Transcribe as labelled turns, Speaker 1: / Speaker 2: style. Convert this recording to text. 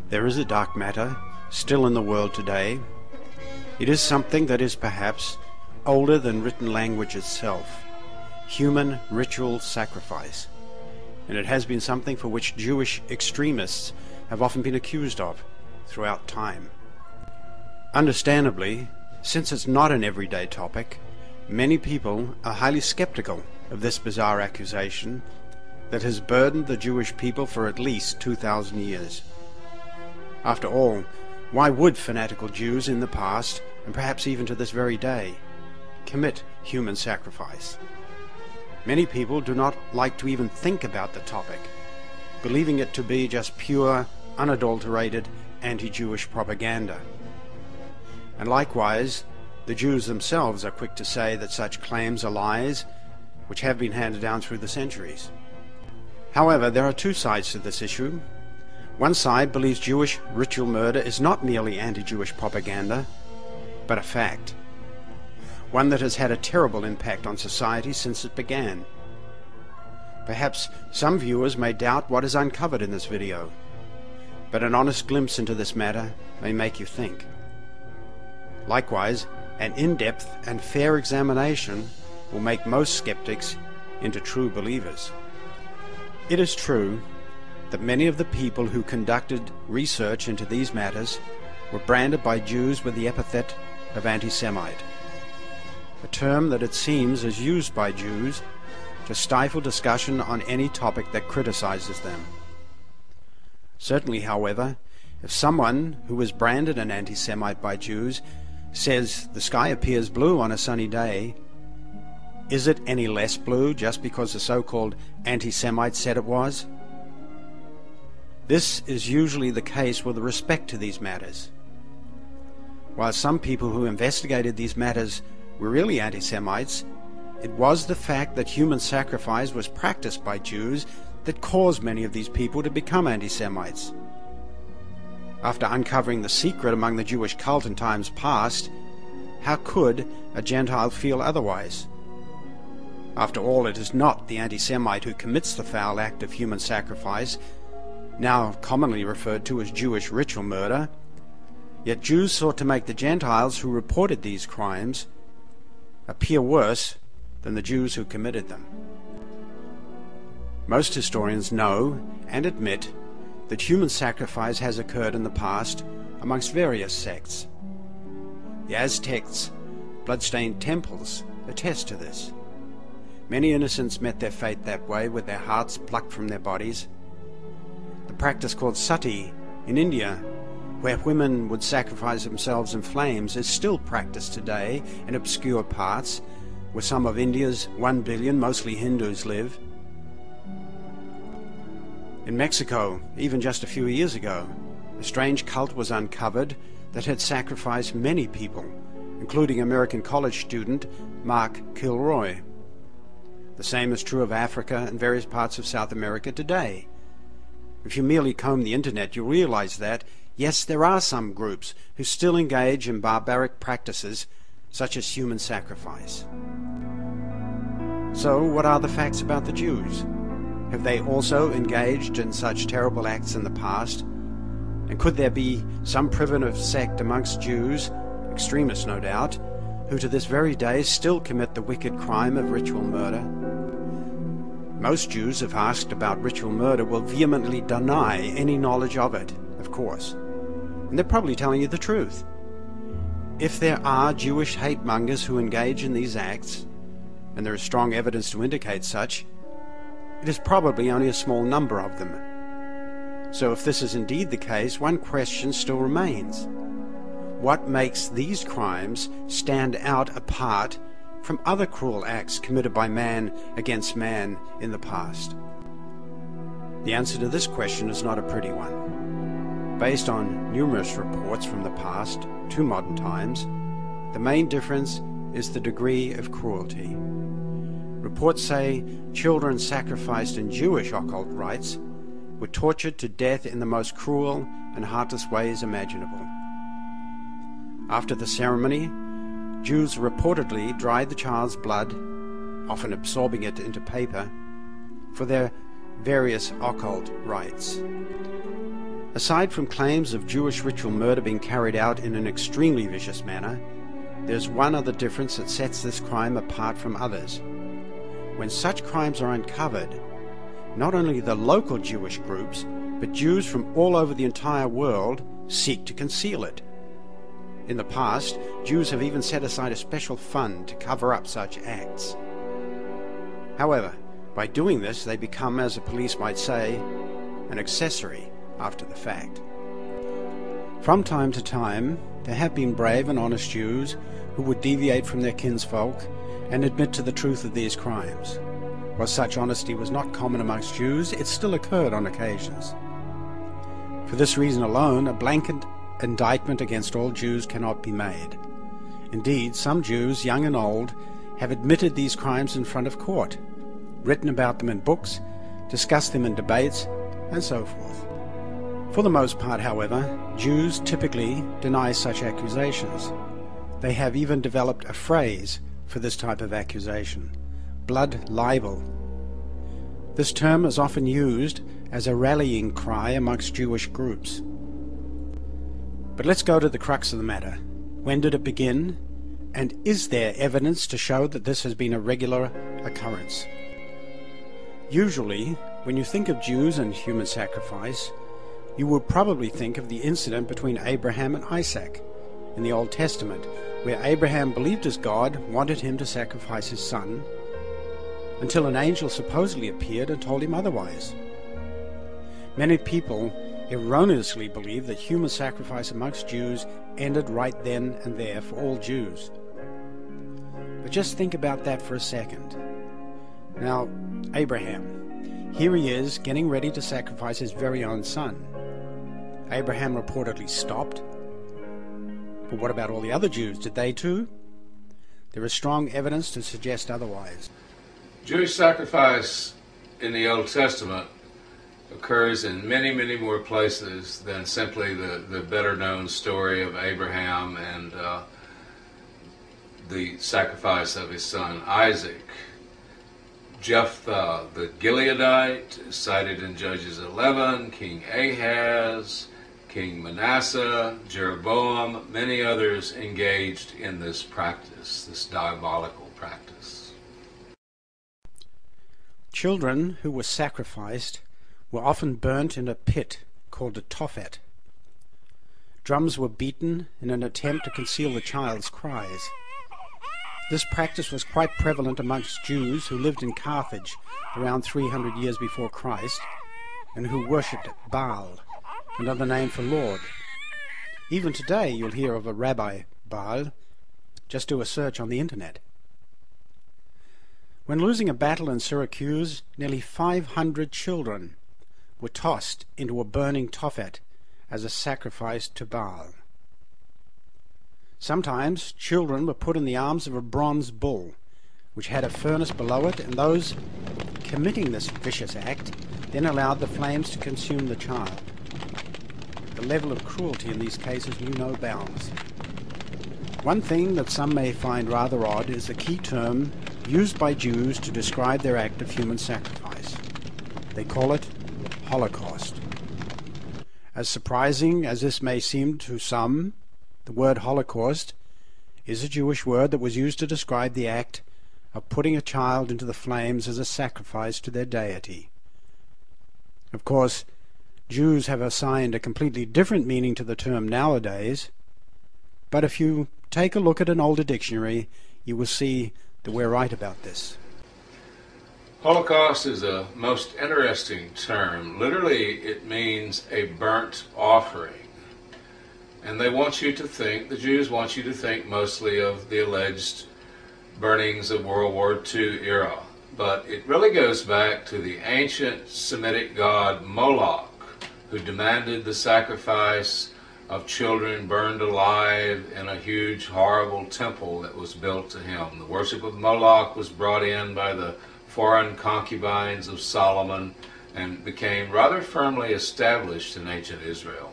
Speaker 1: There is a dark matter still in the world today. It is something that is perhaps older than written language itself: human ritual sacrifice. And it has been something for which Jewish extremists have often been accused of throughout time. Understandably, since it's not an everyday topic, many people are highly skeptical of this bizarre accusation that has burdened the Jewish people for at least 2,000 years. After all, why would fanatical Jews in the past, and perhaps even to this very day, commit human sacrifice? Many people do not like to even think about the topic, believing it to be just pure, unadulterated, anti-Jewish propaganda. And likewise, the Jews themselves are quick to say that such claims are lies, which have been handed down through the centuries. However, there are two sides to this issue. One side believes Jewish ritual murder is not merely anti-Jewish propaganda, but a fact. One that has had a terrible impact on society since it began. Perhaps some viewers may doubt what is uncovered in this video, but an honest glimpse into this matter may make you think. Likewise, an in-depth and fair examination will make most skeptics into true believers. It is true that many of the people who conducted research into these matters were branded by Jews with the epithet of anti-Semite, a term that it seems is used by Jews to stifle discussion on any topic that criticizes them. Certainly, however, if someone who is branded an anti-Semite by Jews says the sky appears blue on a sunny day, is it any less blue just because the so-called anti-Semites said it was? This is usually the case with respect to these matters. While some people who investigated these matters were really anti-Semites, it was the fact that human sacrifice was practiced by Jews that caused many of these people to become anti-Semites. After uncovering the secret among the Jewish cult in times past, how could a Gentile feel otherwise? After all, it is not the anti-Semite who commits the foul act of human sacrifice, now commonly referred to as Jewish ritual murder, yet Jews sought to make the Gentiles who reported these crimes appear worse than the Jews who committed them. Most historians know and admit that human sacrifice has occurred in the past amongst various sects. The Aztecs' blood-stained temples attest to this. Many innocents met their fate that way, with their hearts plucked from their bodies. The practice called sati in India, where women would sacrifice themselves in flames, is still practiced today in obscure parts where some of India's 1 billion, mostly Hindus, live. In Mexico, even just a few years ago, a strange cult was uncovered that had sacrificed many people, including American college student Mark Kilroy. The same is true of Africa and various parts of South America today. If you merely comb the internet, you'll realize that, yes, there are some groups who still engage in barbaric practices such as human sacrifice. So, what are the facts about the Jews? Have they also engaged in such terrible acts in the past? And could there be some primitive sect amongst Jews, extremists no doubt, who to this very day still commit the wicked crime of ritual murder? Most Jews, if asked about ritual murder, will vehemently deny any knowledge of it, of course. And they're probably telling you the truth. If there are Jewish hate-mongers who engage in these acts, and there is strong evidence to indicate such, it is probably only a small number of them. So if this is indeed the case, one question still remains. What makes these crimes stand out apart from other cruel acts committed by man against man in the past? The answer to this question is not a pretty one. Based on numerous reports from the past to modern times, the main difference is the degree of cruelty. Reports say children sacrificed in Jewish occult rites were tortured to death in the most cruel and heartless ways imaginable. After the ceremony, Jews reportedly dried the child's blood, often absorbing it into paper, for their various occult rites. Aside from claims of Jewish ritual murder being carried out in an extremely vicious manner, there's one other difference that sets this crime apart from others. When such crimes are uncovered, not only the local Jewish groups, but Jews from all over the entire world seek to conceal it. In the past, Jews have even set aside a special fund to cover up such acts. However, by doing this, they become, as the police might say, an accessory after the fact. From time to time, there have been brave and honest Jews who would deviate from their kinsfolk and admit to the truth of these crimes. While such honesty was not common amongst Jews, it still occurred on occasions. For this reason alone, a blanket indictment against all Jews cannot be made. Indeed, some Jews, young and old, have admitted these crimes in front of court, written about them in books, discussed them in debates, and so forth. For the most part, however, Jews typically deny such accusations. They have even developed a phrase for this type of accusation: blood libel. This term is often used as a rallying cry amongst Jewish groups. But let's go to the crux of the matter. When did it begin? And is there evidence to show that this has been a regular occurrence? Usually, when you think of Jews and human sacrifice, you would probably think of the incident between Abraham and Isaac in the Old Testament, where Abraham believed his God wanted him to sacrifice his son, until an angel supposedly appeared and told him otherwise. Many people erroneously believe that human sacrifice amongst Jews ended right then and there for all Jews. But just think about that for a second. Now, Abraham, here he is getting ready to sacrifice his very own son. Abraham reportedly stopped. But what about all the other Jews? Did they too? There is strong evidence to suggest otherwise.
Speaker 2: Jewish sacrifice in the Old Testament occurs in many, many more places than simply the better-known story of Abraham and the sacrifice of his son Isaac. Jephthah the Gileadite is cited in Judges 11, King Ahaz, King Manasseh, Jeroboam, many others engaged in this practice, this diabolical practice.
Speaker 1: Children who were sacrificed were often burnt in a pit called a tophet. Drums were beaten in an attempt to conceal the child's cries. This practice was quite prevalent amongst Jews who lived in Carthage around 300 years before Christ and who worshipped Baal, another name for Lord. Even today you'll hear of a Rabbi Baal. Just do a search on the internet. When losing a battle in Syracuse, nearly 500 children were tossed into a burning tophet as a sacrifice to Baal. Sometimes children were put in the arms of a bronze bull, which had a furnace below it, and those committing this vicious act then allowed the flames to consume the child. The level of cruelty in these cases knew no bounds. One thing that some may find rather odd is the key term used by Jews to describe their act of human sacrifice. They call it Holocaust. As surprising as this may seem to some, the word Holocaust is a Jewish word that was used to describe the act of putting a child into the flames as a sacrifice to their deity. Of course, Jews have assigned a completely different meaning to the term nowadays, but if you take a look at an older dictionary, you will see that we're right about this.
Speaker 2: Holocaust is a most interesting term. Literally, it means a burnt offering. And they want you to think, the Jews want you to think mostly of the alleged burnings of World War II era. But it really goes back to the ancient Semitic god Moloch, who demanded the sacrifice of children burned alive in a huge, horrible temple that was built to him. The worship of Moloch was brought in by the foreign concubines of Solomon and became rather firmly established in ancient Israel.